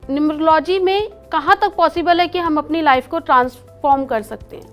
Numerology में कहाँ तक पॉसिबल है कि हम अपनी लाइफ को ट्रांसफॉर्म कर सकते हैं?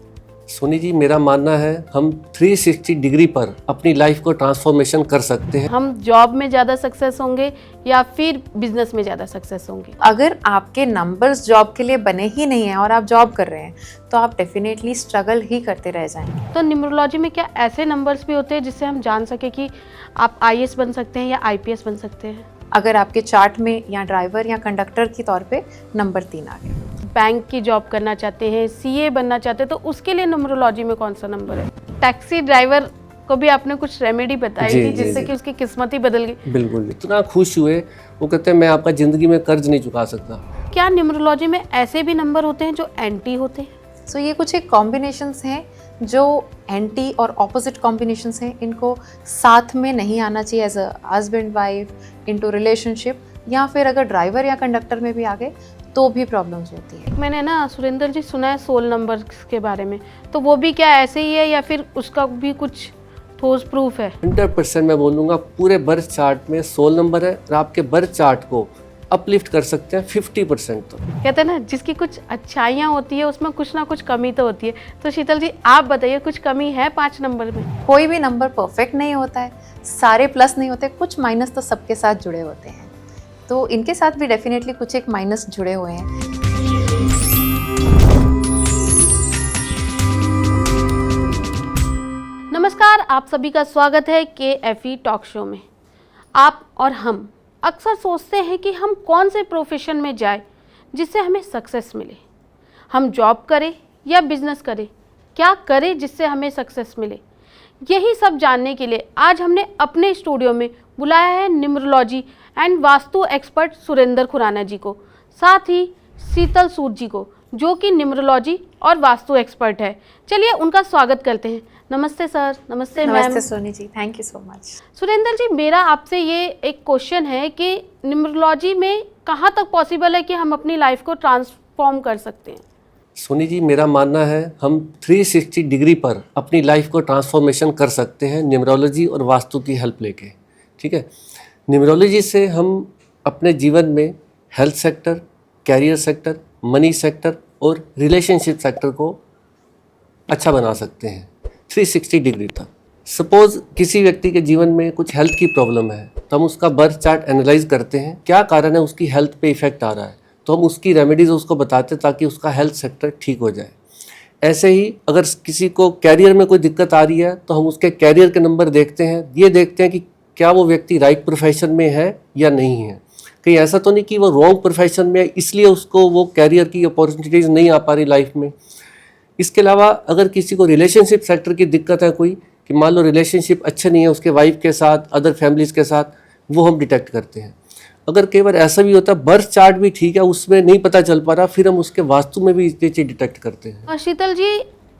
सोनी जी, मेरा मानना है हम 360 डिग्री पर अपनी लाइफ को ट्रांसफॉर्मेशन कर सकते हैं। हम जॉब में ज़्यादा सक्सेस होंगे या फिर बिजनेस में ज़्यादा सक्सेस होंगे? अगर आपके नंबर्स जॉब के लिए बने ही नहीं हैं और आप जॉब कर रहे हैं तो आप डेफिनेटली स्ट्रगल ही करते रह जाएंगे। तो न्यूमरोलॉजी में क्या ऐसे नंबर्स भी होते हैं जिससे हम जान सके कि आप आईएएस बन सकते हैं या आईपीएस बन सकते हैं? अगर आपके चार्ट में या ड्राइवर या कंडक्टर के तौर पे नंबर 3 आ गया, बैंक की जॉब करना चाहते हैं, सीए बनना चाहते हैं, तो उसके लिए न्यूमरोलॉजी में कौन सा नंबर है? टैक्सी ड्राइवर को भी आपने कुछ रेमेडी बताई थी जिससे कि उसकी किस्मत ही बदल गई। बिल्कुल, इतना खुश हुए, वो कहते हैं मैं आपका ज़िंदगी में कर्ज नहीं चुका सकता। क्या न्यूमरोलॉजी में ऐसे भी नंबर होते हैं जो एंटी होते हैं? सो ये कुछ एक कॉम्बिनेशंस हैं जो एंटी और ऑपोजिट कॉम्बिनेशंस हैं, इनको साथ में नहीं आना चाहिए as a husband wife into relationship, या फिर अगर ड्राइवर या कंडक्टर में भी आ गए तो भी प्रॉब्लम्स होती है। मैंने ना सुरेंद्र जी सुना है 16 नंबर के बारे में, तो वो भी क्या ऐसे ही है या फिर उसका भी कुछ ठोस प्रूफ है? 100% मैं बोलूँगा पूरे बर्थ चार्ट में 16 नंबर है और आपके बर्थ चार्ट को अपलिफ्ट कर सकते हैं 50%। तो कहते हैं ना जिसकी कुछ अच्छाइयाँ होती है उसमें कुछ ना कुछ कमी तो होती है। तो शीतल जी आप बताइए, कुछ कमी है 5 नंबर में? कोई भी नंबर परफेक्ट नहीं होता है, सारे प्लस नहीं होते, कुछ माइनस तो सबके साथ जुड़े होते हैं, तो इनके साथ भी डेफिनेटली कुछ एक माइनस जुड़े हुए हैं। नमस्कार, आप सभी का स्वागत है KFE टॉक शो में। आप और हम अक्सर सोचते हैं कि हम कौन से प्रोफेशन में जाए जिससे हमें सक्सेस मिले। हम जॉब करें या बिजनेस करें, क्या करें जिससे हमें सक्सेस मिले? यही सब जानने के लिए आज हमने अपने स्टूडियो में बुलाया है numerology and vastu expert Surendra Khurana ji को, साथ ही शीतल सूद जी को, जो कि न्यूमरोलॉजी और वास्तु एक्सपर्ट है। चलिए उनका स्वागत करते हैं। नमस्ते सर। नमस्ते मैम। नमस्ते Soni ji, thank you so much. Surendra ji, मेरा आपसे ये एक क्वेश्चन है कि न्यूमरोलॉजी में कहाँ तक पॉसिबल है कि हम अपनी लाइफ को ट्रांसफॉर्म कर सकते हैं? सोनी जी, मेरा मानना है हम 360 डिग्री पर अपनी लाइफ को ट्रांसफॉर्मेशन कर सकते हैं न्यूमरोलॉजी और वास्तु की हेल्प लेके। ठीक है, न्यूमरोलॉजी से हम अपने जीवन में health sector, career sector, money sector और रिलेशनशिप सेक्टर को अच्छा बना सकते हैं 360 डिग्री तक। सपोज किसी व्यक्ति के जीवन में कुछ हेल्थ की प्रॉब्लम है तो हम उसका बर्थ चार्ट एनालाइज करते हैं, क्या कारण है उसकी हेल्थ पे इफेक्ट आ रहा है, तो हम उसकी रेमेडीज उसको बताते हैं ताकि उसका हेल्थ सेक्टर ठीक हो जाए। ऐसे ही अगर किसी को कैरियर में कोई दिक्कत आ रही है तो हम उसके कैरियर के नंबर देखते हैं, ये देखते हैं कि क्या वो व्यक्ति राइट प्रोफेशन में है या नहीं है। कहीं ऐसा तो नहीं कि वो रॉन्ग प्रोफेशन में है इसलिए उसको वो कैरियर की अपॉर्चुनिटीज़ नहीं आ पा रही लाइफ में। इसके अलावा अगर किसी को रिलेशनशिप सेक्टर की दिक्कत है कोई, कि मान लो रिलेशनशिप अच्छा नहीं है उसके वाइफ के साथ, अदर फैमिलीज़ के साथ, वो हम डिटेक्ट करते हैं। अगर कई बार ऐसा भी होता है बर्थ चार्ट भी ठीक है, उसमें नहीं पता चल पा रहा, फिर हम उसके वास्तु में भी ये चीज़ डिटेक्ट करते हैं। शीतल जी,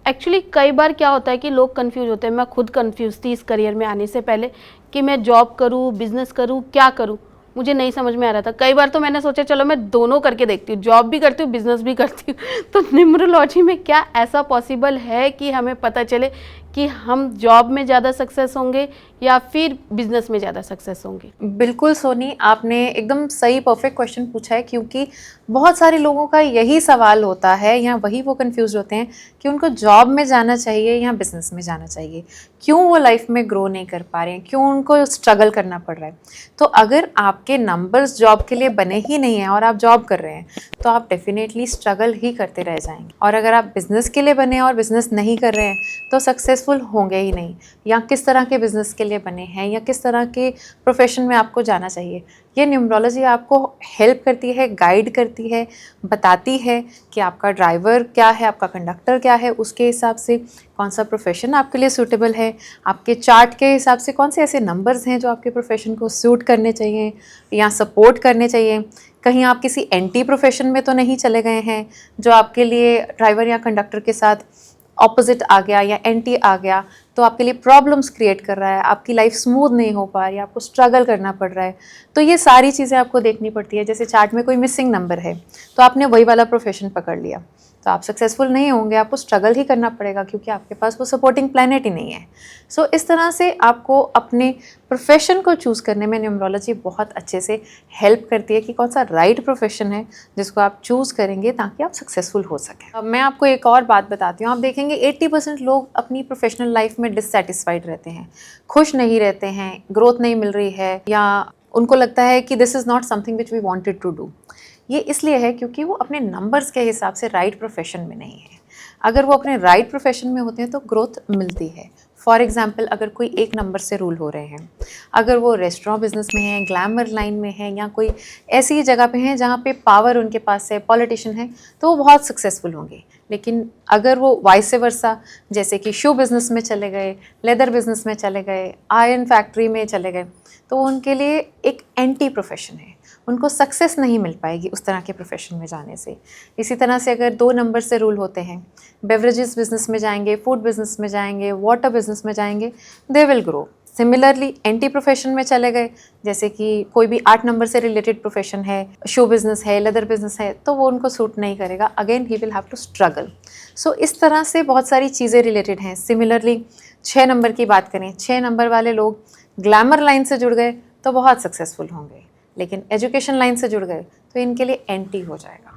एक्चुअली कई बार क्या होता है कि लोग कंफ्यूज होते हैं। मैं खुद कंफ्यूज थी इस करियर में आने से पहले कि मैं जॉब करूँ, बिजनेस करूँ, क्या करूँ, मुझे नहीं समझ में आ रहा था। कई बार तो मैंने सोचा चलो मैं दोनों करके देखती हूँ, जॉब भी करती हूँ, बिजनेस भी करती हूँ। तो न्यूमरोलॉजी में क्या ऐसा पॉसिबल है कि हमें पता चले कि हम जॉब में ज़्यादा सक्सेस होंगे या फिर बिजनेस में ज़्यादा सक्सेस होंगे? बिल्कुल सोनी, आपने एकदम सही परफेक्ट क्वेश्चन पूछा है, क्योंकि बहुत सारे लोगों का यही सवाल होता है या वही वो कंफ्यूज होते हैं कि उनको जॉब में जाना चाहिए या बिजनेस में जाना चाहिए, क्यों वो लाइफ में ग्रो नहीं कर पा रहे हैं, क्यों उनको स्ट्रगल करना पड़ रहा है। तो अगर आपके नंबर्स जॉब के लिए बने ही नहीं हैं और आप जॉब कर रहे हैं तो आप डेफिनेटली स्ट्रगल ही करते रह जाएंगे। और अगर आप बिजनेस के लिए बने और बिजनेस नहीं कर रहे हैं तो सक्सेसफुल होंगे ही नहीं। या किस तरह के बिजनेस के लिए बने हैं या किस तरह के प्रोफेशन में आपको जाना चाहिए, ये न्यूमरोलॉजी आपको हेल्प करती है, गाइड करती है, बताती है कि आपका ड्राइवर क्या है, आपका कंडक्टर क्या है, उसके हिसाब से कौन सा प्रोफेशन आपके लिए सूटेबल है, आपके चार्ट के हिसाब से कौन से ऐसे नंबर्स हैं जो आपके प्रोफेशन को सूट करने चाहिए या सपोर्ट करने चाहिए। कहीं आप किसी एंटी प्रोफेशन में तो नहीं चले गए हैं जो आपके लिए ड्राइवर या कंडक्टर के साथ ऑपोजिट आ गया या एंटी आ गया तो आपके लिए प्रॉब्लम्स क्रिएट कर रहा है, आपकी लाइफ स्मूथ नहीं हो पा रही, आपको स्ट्रगल करना पड़ रहा है। तो ये सारी चीज़ें आपको देखनी पड़ती है। जैसे चार्ट में कोई मिसिंग नंबर है तो आपने वही वाला प्रोफेशन पकड़ लिया, तो आप सक्सेसफुल नहीं होंगे, आपको स्ट्रगल ही करना पड़ेगा क्योंकि आपके पास वो सपोर्टिंग प्लैनेट ही नहीं है। सो इस तरह से आपको अपने प्रोफेशन को चूज़ करने में न्यूमरोलॉजी बहुत अच्छे से हेल्प करती है कि कौन सा राइट प्रोफेशन है जिसको आप चूज़ करेंगे ताकि आप सक्सेसफुल हो सकें। अब मैं आपको एक और बात बताती हूँ। आप देखेंगे 80% लोग अपनी प्रोफेशनल लाइफ में डिससेटिस्फाइड रहते हैं, खुश नहीं रहते हैं, ग्रोथ नहीं मिल रही है, या उनको लगता है कि this is not something which we wanted to do. ये इसलिए है क्योंकि वो अपने नंबर्स के हिसाब से राइट प्रोफेशन में नहीं है। अगर वो अपने राइट प्रोफेशन में होते हैं तो ग्रोथ मिलती है। फॉर एग्जाम्पल, अगर कोई एक नंबर से रूल हो रहे हैं, अगर वो रेस्टोरेंट बिजनेस में है, ग्लैमर लाइन में है, या कोई ऐसी जगह पे हैं जहाँ पे पावर उनके पास है, पॉलिटिशियन है, तो वो बहुत सक्सेसफुल होंगे। लेकिन अगर वो वाइस वर्सा, जैसे कि शू बिज़नेस में चले गए, लेदर बिज़नेस में चले गए, आयरन फैक्ट्री में चले गए, तो उनके लिए एक एंटी प्रोफेशन है, उनको सक्सेस नहीं मिल पाएगी उस तरह के प्रोफेशन में जाने से। इसी तरह से अगर 2 नंबर से रूल होते हैं, बेवरेजेस बिजनेस में जाएंगे, फूड बिजनेस में जाएंगे, वाटर बिजनेस में जाएंगे, they will grow. Similarly anti profession में चले गए, जैसे कि कोई भी 8 नंबर से रिलेटेड प्रोफेशन है, शो बिजनेस है, लेदर बिजनेस है, तो वो उनको सूट नहीं करेगा। Again he will have to struggle. So इस तरह से बहुत सारी चीज़ें रिलेटेड हैं। सिमिलरली 6 नंबर की बात करें, 6 नंबर वाले लोग ग्लैमर लाइन से जुड़ गए तो बहुत सक्सेसफुल होंगे, लेकिन एजुकेशन लाइन से जुड़ गए तो इनके लिए एंटी हो जाएगा,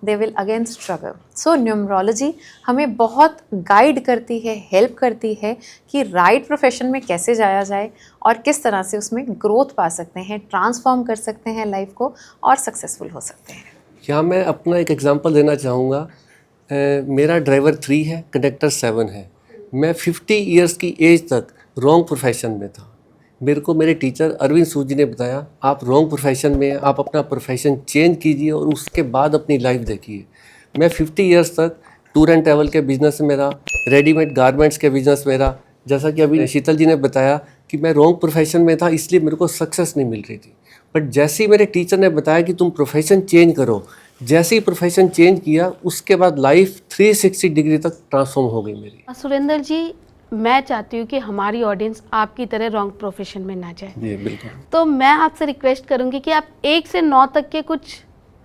they will again struggle. So numerology हमें बहुत गाइड करती है, हेल्प करती है कि राइट प्रोफेशन में कैसे जाया जाए और किस तरह से उसमें ग्रोथ पा सकते हैं, ट्रांसफॉर्म कर सकते हैं लाइफ को और सक्सेसफुल हो सकते हैं। यहाँ मैं अपना एक एग्जांपल देना चाहूँगा। मेरा ड्राइवर 3 है, कंडक्टर 7 है। मैं 50 इयर्स की एज तक रॉन्ग प्रोफेशन में था। मेरे को मेरे टीचर अरविंद सूद जी ने बताया, आप रॉन्ग प्रोफेशन में हैं, आप अपना प्रोफेशन चेंज कीजिए और उसके बाद अपनी लाइफ देखिए। मैं 50 इयर्स तक टूर एंड ट्रैवल के बिज़नेस में रहा, रेडीमेड गारमेंट्स के बिज़नेस में रहा। जैसा कि अभी शीतल जी ने बताया कि मैं रॉन्ग प्रोफेशन में था, इसलिए मेरे को सक्सेस नहीं मिल रही थी। बट जैसे ही मेरे टीचर ने बताया कि तुम प्रोफेशन चेंज करो, जैसे ही प्रोफेशन चेंज किया उसके बाद लाइफ 360 डिग्री तक ट्रांसफॉर्म हो गई मेरी। सुरेंद्र जी, मैं चाहती हूँ कि हमारी ऑडियंस आपकी तरह रॉन्ग प्रोफेशन में ना जाए। जी बिल्कुल। तो मैं आपसे रिक्वेस्ट करूँगी कि आप 1 से 9 तक के कुछ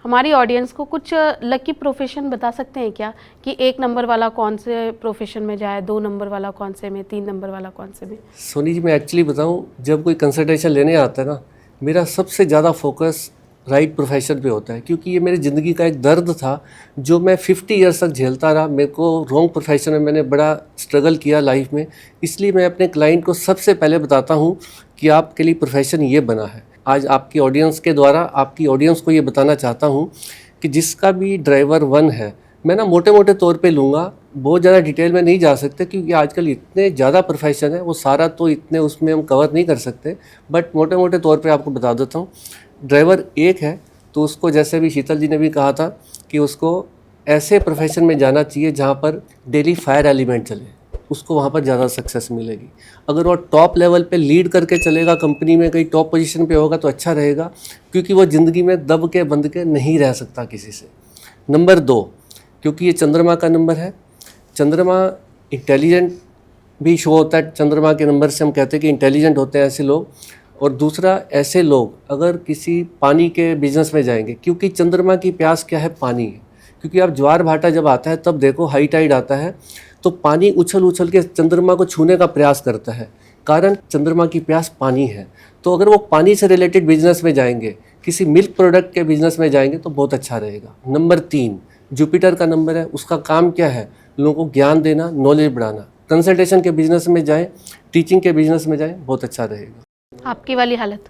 हमारी ऑडियंस को कुछ लकी प्रोफेशन बता सकते हैं क्या, कि 1 नंबर वाला कौन से प्रोफेशन में जाए, 2 नंबर वाला कौन से में, 3 नंबर वाला कौन से में। सोनी जी, मैं एक्चुअली बताऊं, जब कोई कंसल्टेशन लेने आता है ना, मेरा सबसे ज़्यादा फोकस राइट प्रोफेशन पे होता है, क्योंकि ये मेरी ज़िंदगी का एक दर्द था जो मैं 50 इयर्स तक झेलता रहा। मेरे को रॉन्ग प्रोफेशन में मैंने बड़ा स्ट्रगल किया लाइफ में, इसलिए मैं अपने क्लाइंट को सबसे पहले बताता हूँ कि आपके लिए प्रोफेशन ये बना है। आज आपकी ऑडियंस के द्वारा आपकी ऑडियंस को ये बताना चाहता हूँ कि जिसका भी ड्राइवर 1 है, मैं ना मोटे मोटे तौर पे लूँगा, बहुत ज़्यादा डिटेल में नहीं जा सकते क्योंकि आजकल इतने ज़्यादा प्रोफेशन है, वो सारा तो इतने उसमें हम कवर नहीं कर सकते, बट मोटे मोटे तौर पे आपको बता देता हूँ। ड्राइवर 1 है तो उसको, जैसे भी शीतल जी ने भी कहा था, कि उसको ऐसे प्रोफेशन में जाना चाहिए जहाँ पर डेली फायर एलिमेंट चले, उसको वहाँ पर ज़्यादा सक्सेस मिलेगी। अगर वो टॉप लेवल पे लीड करके चलेगा, कंपनी में कहीं टॉप पोजीशन पे होगा तो अच्छा रहेगा, क्योंकि वो ज़िंदगी में दब के बंद के नहीं रह सकता किसी से। नंबर 2, क्योंकि ये चंद्रमा का नंबर है, चंद्रमा इंटेलिजेंट भी शो होता है। चंद्रमा के नंबर से हम कहते हैं कि इंटेलिजेंट होते हैं ऐसे लोग। और दूसरा, ऐसे लोग अगर किसी पानी के बिजनेस में जाएंगे, क्योंकि चंद्रमा की प्यास क्या है, पानी है। क्योंकि आप ज्वार भाटा जब आता है तब देखो, हाई टाइड आता है तो पानी उछल उछल के चंद्रमा को छूने का प्रयास करता है, कारण चंद्रमा की प्यास पानी है। तो अगर वो पानी से रिलेटेड बिजनेस में जाएंगे, किसी मिल्क प्रोडक्ट के बिजनेस में जाएंगे तो बहुत अच्छा रहेगा। नंबर 3 जुपिटर का नंबर है, उसका काम क्या है, लोगों को ज्ञान देना, नॉलेज बढ़ाना। कंसल्टेशन के बिजनेस में जाएं, टीचिंग के बिजनेस में जाएं, बहुत अच्छा रहेगा। आपकी वाली हालत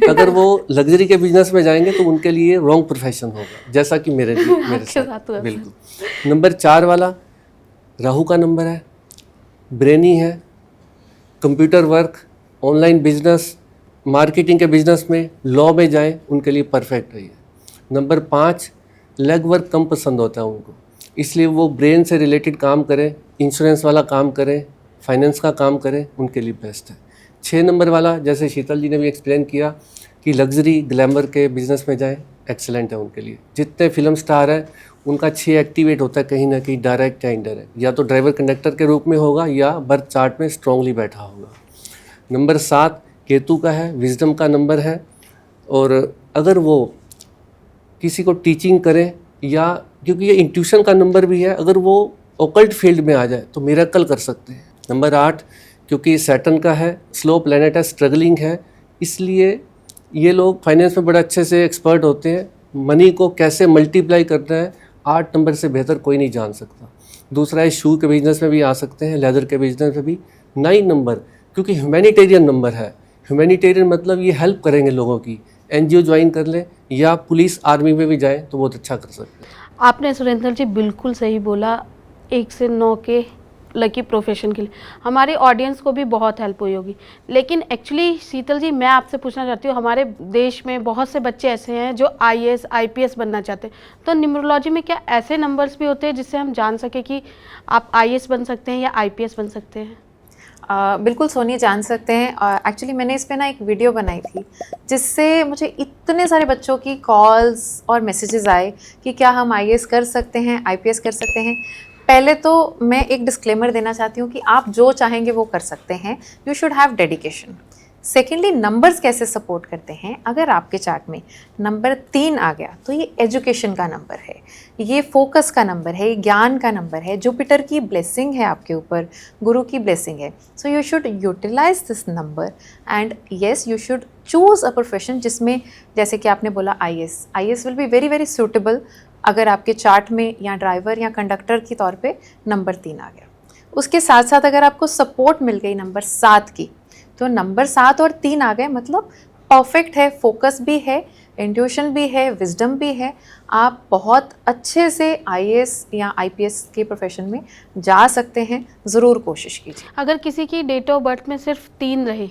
अगर वो लग्जरी के बिजनेस में जाएंगे तो उनके लिए रॉन्ग प्रोफेशन होगा, जैसा कि मेरे साथ हुआ। बिल्कुल। नंबर 4 वाला राहु का नंबर है, ब्रेनी है, computer work, online business, marketing के बिजनेस में, लॉ में जाएं, उनके लिए परफेक्ट है। नंबर 5 लेग वर्क कम पसंद होता है उनको, इसलिए वो ब्रेन से रिलेटेड काम करें, इंश्योरेंस वाला काम करें, फाइनेंस का काम करें, उनके लिए बेस्ट है। 6 नंबर वाला, जैसे शीतल जी ने भी एक्सप्लेन किया कि लग्जरी ग्लैमर के बिजनेस में जाएं, एक्सीलेंट है उनके लिए। जितने फिल्म स्टार हैं उनका 6 एक्टिवेट होता है कहीं ना कहीं, डायरेक्ट या इनडायरेक्ट, या तो ड्राइवर कंडक्टर के रूप में होगा या बर्थ चार्ट में स्ट्रांगली बैठा होगा। नंबर 7 केतु का है, विजडम का नंबर है, और अगर वो किसी को टीचिंग करें, या क्योंकि ये इंट्यूशन का नंबर भी है, अगर वो ओकल्ट फील्ड में आ जाए तो मिरेकल कर सकते हैं। नंबर 8 क्योंकि सैटर्न का है, स्लो प्लैनेट है, स्ट्रगलिंग है, इसलिए ये लोग फाइनेंस में बड़े अच्छे से एक्सपर्ट होते हैं। मनी को कैसे मल्टीप्लाई करना है 8 नंबर से बेहतर कोई नहीं जान सकता। दूसरा है शू के बिजनेस में भी आ सकते हैं, लेदर के बिजनेस में भी। 9 नंबर क्योंकि ह्यूमैनिटेरियन नंबर है। ह्यूमैनिटेरियन मतलब ये हेल्प करेंगे लोगों की, एनजीओ ज्वाइन कर लें या पुलिस आर्मी में भी जाएँ तो बहुत अच्छा कर सकते हैं। आपने सुरेंद्र जी बिल्कुल सही बोला। 1 से 9 के लकी प्रोफेशन के लिए हमारी ऑडियंस को भी बहुत हेल्प हुई होगी। लेकिन एक्चुअली शीतल जी, मैं आपसे पूछना चाहती हूँ, हमारे देश में बहुत से बच्चे ऐसे हैं जो आईएएस आईपीएस बनना चाहते हैं, तो न्यूमरोलॉजी में क्या ऐसे नंबर्स भी होते हैं जिससे हम जान सके कि आप आईएएस बन सकते हैं या आईपीएस बन सकते हैं? बिल्कुल सोनी, जान सकते हैं। एक्चुअली मैंने इस पे ना एक वीडियो बनाई थी जिससे मुझे इतने सारे बच्चों की कॉल्स और मैसेजेस आए कि क्या हम आईएएस कर सकते हैं, आईपीएस कर सकते हैं। पहले तो मैं एक डिस्क्लेमर देना चाहती हूँ कि आप जो चाहेंगे वो कर सकते हैं, you should have dedication. Secondly, numbers कैसे सपोर्ट करते हैं, अगर आपके चार्ट में नंबर 3 आ गया तो ये एजुकेशन का नंबर है, ये फोकस का नंबर है, ये ज्ञान का नंबर है, जुपिटर की ब्लेसिंग है आपके ऊपर, गुरु की ब्लेसिंग है। So you should utilize this number and yes, you should choose a profession जिसमें, जैसे कि आपने बोला IAS will be very very suitable अगर आपके चार्ट में या ड्राइवर या कंडक्टर के तौर पे नंबर 3 आ गया। उसके साथ साथ अगर आपको सपोर्ट मिल गई नंबर 7 की, तो नंबर 7 और 3 आ गए मतलब परफेक्ट है, फोकस भी है, इंट्यूशन भी है, विजडम भी है। आप बहुत अच्छे से आईएएस या आईपीएस के प्रोफेशन में जा सकते हैं, ज़रूर कोशिश कीजिए। अगर किसी की डेट ऑफ बर्थ में सिर्फ 3 रहे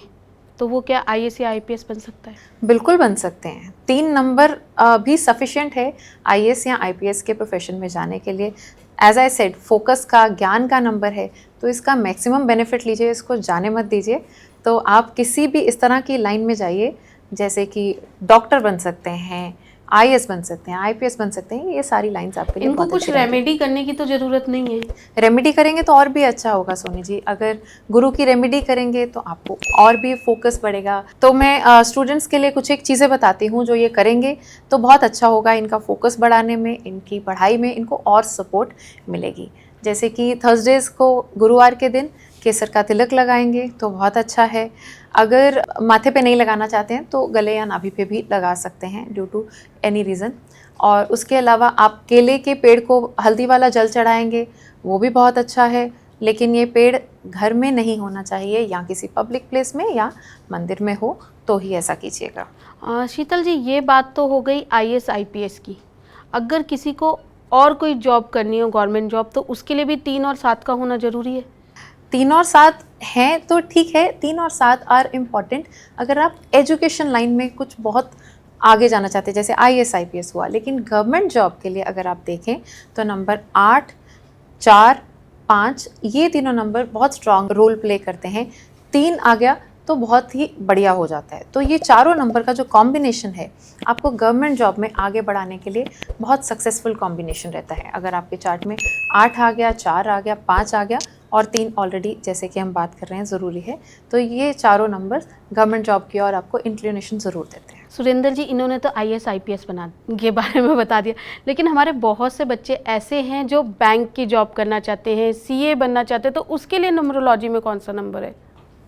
तो वो क्या आईएएस या आईपीएस बन सकता है? बिल्कुल बन सकते हैं। 3 नंबर भी सफिशिएंट है आईएएस या आईपीएस के प्रोफेशन में जाने के लिए। एज आई सेड, फोकस का, ज्ञान का नंबर है, तो इसका मैक्सिमम बेनिफिट लीजिए, इसको जाने मत दीजिए। तो आप किसी भी इस तरह की लाइन में जाइए, जैसे कि डॉक्टर बन सकते हैं, आईएएस बन सकते हैं, आईपीएस बन सकते हैं, ये सारी लाइंस आपके लिए इनको बहुत कुछ अच्छी रहेंगी। रेमेडी करने की तो ज़रूरत नहीं है? रेमेडी करेंगे तो और भी अच्छा होगा सोनी जी। अगर गुरु की रेमेडी करेंगे तो आपको और भी फोकस बढ़ेगा। तो मैं स्टूडेंट्स के लिए कुछ एक चीज़ें बताती हूँ जो ये करेंगे तो बहुत अच्छा होगा, इनका फोकस बढ़ाने में, इनकी पढ़ाई में इनको और सपोर्ट मिलेगी। जैसे कि थर्सडेज़ को, गुरुवार के दिन केसर का तिलक लगाएंगे तो बहुत अच्छा है। अगर माथे पे नहीं लगाना चाहते हैं तो गले या नाभि पे भी लगा सकते हैं ड्यू टू एनी रीज़न। और उसके अलावा आप केले के पेड़ को हल्दी वाला जल चढ़ाएंगे, वो भी बहुत अच्छा है। लेकिन ये पेड़ घर में नहीं होना चाहिए, या किसी पब्लिक प्लेस में या मंदिर में हो तो ही ऐसा कीजिएगा। शीतल जी, ये बात तो हो गई आईएएस आईपीएस की। अगर किसी को और कोई जॉब करनी हो, गवर्नमेंट जॉब, तो उसके लिए भी 3 और 7 का होना ज़रूरी है? 3 और 7 हैं तो ठीक है, 3 और 7 आर इम्पॉर्टेंट। अगर आप एजुकेशन लाइन में कुछ बहुत आगे जाना चाहते हैं, जैसे आईएएस आईपीएस हुआ, लेकिन गवर्नमेंट जॉब के लिए अगर आप देखें तो नंबर 8, 4, 5 ये तीनों नंबर बहुत स्ट्रॉन्ग रोल प्ले करते हैं। 3 आ गया तो बहुत ही बढ़िया हो जाता है। तो ये चारों नंबर का जो कॉम्बिनेशन है आपको गवर्नमेंट जॉब में आगे बढ़ाने के लिए बहुत सक्सेसफुल कॉम्बिनेशन रहता है। अगर आपके चार्ट में 8 आ गया, 4 आ गया, 5 आ गया और 3 ऑलरेडी जैसे कि हम बात कर रहे हैं ज़रूरी है, तो ये चारों नंबर गवर्नमेंट जॉब की और आपको इंक्लिनेशन ज़रूर देते हैं। सुरेंद्र जी, इन्होंने तो आईएएस आईपीएस बना के बारे में बता दिया, लेकिन हमारे बहुत से बच्चे ऐसे हैं जो बैंक की जॉब करना चाहते हैं, सीए बनना चाहते हैं, तो उसके लिए न्यूमरोलॉजी में कौन सा नंबर है?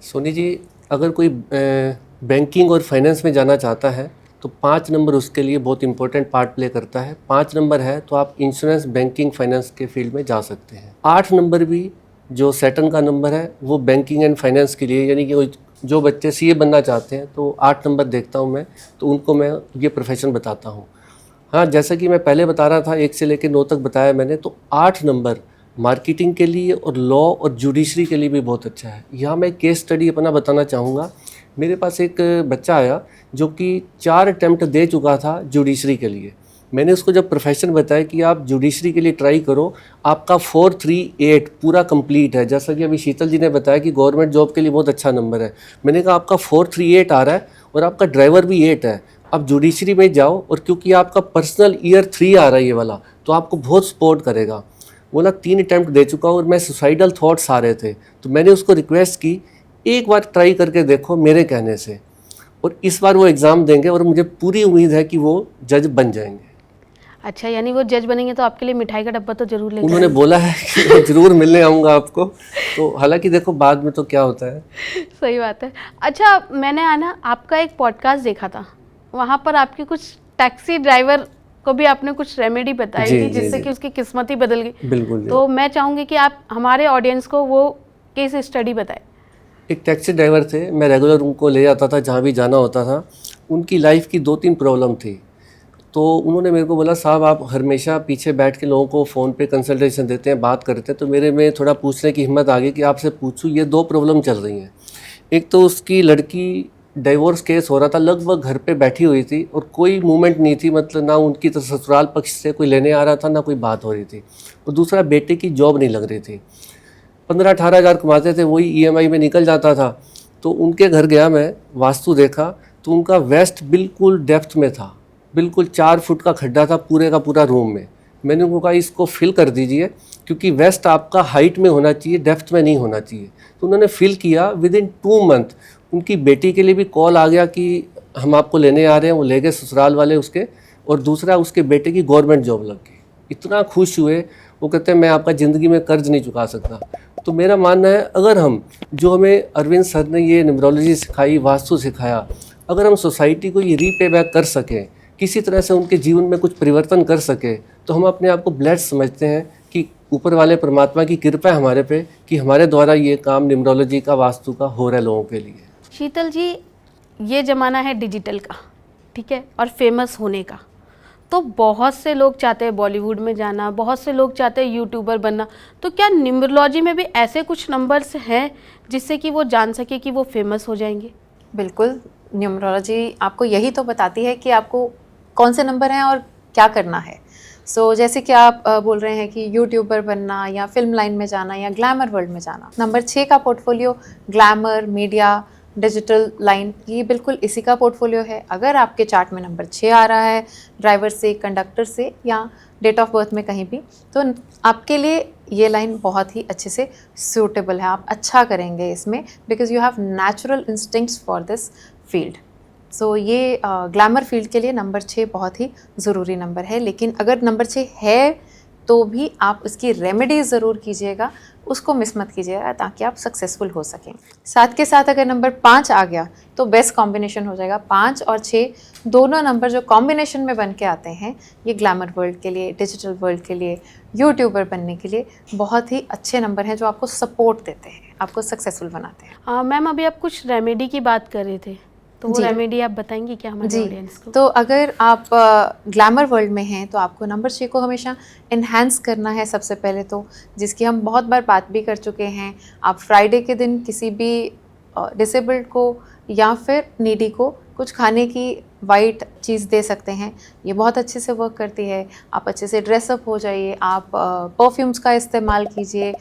सोनी जी, अगर कोई बैंकिंग और फाइनेंस में जाना चाहता है तो 5 नंबर उसके लिए बहुत इंपॉर्टेंट पार्ट प्ले करता है। 5 नंबर है तो आप इंश्योरेंस, बैंकिंग, फाइनेंस के फील्ड में जा सकते हैं। 8 नंबर भी जो सैटर्न का नंबर है वो बैंकिंग एंड फाइनेंस के लिए, यानी कि जो बच्चे सीए बनना चाहते हैं तो 8 नंबर देखता हूँ मैं, तो उनको मैं ये प्रोफेशन बताता हूँ। हाँ, जैसा कि मैं पहले बता रहा था, 1 से लेकर 9 तक बताया मैंने, तो 8 नंबर मार्केटिंग के लिए और लॉ और जुडिशरी के लिए भी बहुत अच्छा है। यहाँ मैं केस स्टडी अपना बताना चाहूँगा। मेरे पास एक बच्चा आया जो कि 4 अटैम्प्ट दे चुका था जुडिशरी के लिए। मैंने उसको जब प्रोफेशन बताया कि आप जुडिशरी के लिए ट्राई करो, आपका 438 पूरा कंप्लीट है। जैसा कि अभी शीतल जी ने बताया कि गवर्नमेंट जॉब के लिए बहुत अच्छा नंबर है। मैंने कहा आपका 438 आ रहा है और आपका ड्राइवर भी 8 है, आप जुडिशरी में जाओ, और क्योंकि आपका पर्सनल ईयर 3 आ रहा है ये वाला, तो आपको बहुत सपोर्ट करेगा। बोला 3 अटैम्प्ट दे चुका हूँ और मैं सुसाइडल थॉट्स आ रहे थे, तो मैंने उसको रिक्वेस्ट की एक बार ट्राई करके देखो मेरे कहने से, और इस बार वो एग्ज़ाम देंगे और मुझे पूरी उम्मीद है कि वो जज बन जाएंगे। अच्छा, यानी वो जज बनेंगे तो आपके लिए मिठाई का डब्बा तो जरूर लेकर उन्होंने आएंगे। बोला है कि मैं जरूर मिलने आऊँगा आपको। तो हालांकि देखो बाद में तो क्या होता है। सही बात है। अच्छा, मैंने आना आपका एक पॉडकास्ट देखा था, वहाँ पर आपके कुछ टैक्सी ड्राइवर को भी आपने कुछ रेमेडी बताई जी, थी जी, जिससे जी। कि उसकी किस्मत ही बदल गई। बिल्कुल जी। तो मैं चाहूँगी कि आप हमारे ऑडियंस को वो केस स्टडी बताएं। एक टैक्सी ड्राइवर थे, मैं रेगुलर उनको ले जाता था जहाँ भी जाना होता था। उनकी लाइफ की 2-3 प्रॉब्लम थी। तो उन्होंने मेरे को बोला, साहब आप हमेशा पीछे बैठ के लोगों को फ़ोन पे कंसल्टेशन देते हैं, बात करते हैं। तो मेरे में थोड़ा पूछने की हिम्मत आ गई कि आपसे पूछूं, ये 2 प्रॉब्लम चल रही हैं। एक तो उसकी लड़की डाइवोर्स केस हो रहा था, लगभग घर पे बैठी हुई थी और कोई मूवमेंट नहीं थी, मतलब ना उनकी तो ससुराल पक्ष से कोई लेने आ रहा था, ना कोई बात हो रही थी। और दूसरा, बेटे की जॉब नहीं लग रही थी। 15-18 हज़ार कमाते थे, वही ईएमआई में निकल जाता था। तो उनके घर गया मैं, वास्तु देखा तो उनका वेस्ट बिल्कुल डेप्थ में था, बिल्कुल 4 फुट का खड्डा था पूरे का पूरा रूम में। मैंने उनको कहा इसको फिल कर दीजिए, क्योंकि वेस्ट आपका हाइट में होना चाहिए, डेप्थ में नहीं होना चाहिए। तो उन्होंने फिल किया। विदिन 2 मंथ उनकी बेटी के लिए भी कॉल आ गया कि हम आपको लेने आ रहे हैं। वो ले गए ससुराल वाले उसके, और दूसरा उसके बेटे की गवर्नमेंट जॉब लग गई। इतना खुश हुए, वो कहते हैं मैं आपका ज़िंदगी में कर्ज नहीं चुका सकता। तो मेरा मानना है, अगर हम जो हमें अरविंद सर ने ये न्यूमरोलॉजी सिखाई, वास्तु सिखाया, अगर हम सोसाइटी को ये रीपे बैक कर सकें, किसी तरह से उनके जीवन में कुछ परिवर्तन कर सके, तो हम अपने आप को ब्लेस्ड समझते हैं कि ऊपर वाले परमात्मा की कृपा है हमारे पे कि हमारे द्वारा ये काम न्यूमरोलॉजी का, वास्तु का हो रहा है लोगों के लिए। शीतल जी, ये ज़माना है डिजिटल का, ठीक है, और फेमस होने का। तो बहुत से लोग चाहते हैं बॉलीवुड में जाना, बहुत से लोग चाहते हैं यूट्यूबर बनना। तो क्या न्यूमरोलॉजी में भी ऐसे कुछ नंबर्स हैं जिससे कि वो जान सके कि वो फेमस हो जाएंगे? बिल्कुल, न्यूमरोलॉजी आपको यही तो बताती है कि आपको कौन से नंबर हैं और क्या करना है। जैसे कि आप बोल रहे हैं कि यूट्यूबर बनना या फिल्म लाइन में जाना या ग्लैमर वर्ल्ड में जाना, नंबर 6 का portfolio glamour, media, digital line, ये बिल्कुल इसी का पोर्टफोलियो है। अगर आपके चार्ट में नंबर 6 आ रहा है, ड्राइवर से, कंडक्टर से या डेट ऑफ बर्थ में कहीं भी, तो आपके लिए ये लाइन बहुत ही अच्छे से सूटेबल है। आप अच्छा करेंगे इसमें, because you have natural instincts for this field. ये ग्लैमर फील्ड के लिए नंबर 6 बहुत ही ज़रूरी नंबर है। लेकिन अगर नंबर 6 है तो भी आप उसकी रेमेडी ज़रूर कीजिएगा, उसको मिस मत कीजिएगा, ताकि आप सक्सेसफुल हो सकें। साथ के साथ अगर नंबर 5 आ गया तो बेस्ट कॉम्बिनेशन हो जाएगा। 5 और 6 दोनों नंबर जो कॉम्बिनेशन में बन के आते हैं, ये ग्लैमर वर्ल्ड के लिए, डिजिटल वर्ल्ड के लिए, यूट्यूबर बनने के लिए बहुत ही अच्छे नंबर हैं, जो आपको सपोर्ट देते हैं, आपको सक्सेसफुल बनाते हैं। मैम, अभी आप कुछ रेमेडी की बात कर रहे थे, तो वो जी। रेमेडी आप बताएंगी क्या हमारे जी, ऑडियंस को? तो अगर आप ग्लैमर वर्ल्ड में हैं तो आपको नंबर 6 को हमेशा इन्हांस करना है सबसे पहले तो, जिसकी हम बहुत बार बात भी कर चुके हैं। आप फ्राइडे के दिन किसी भी डिसेबल्ड को या फिर नीडी को कुछ खाने की वाइट चीज़ दे सकते हैं, ये बहुत अच्छे से वर्क करती है। आप अच्छे से ड्रेसअप हो जाइए, आप परफ्यूम्स का इस्तेमाल कीजिए,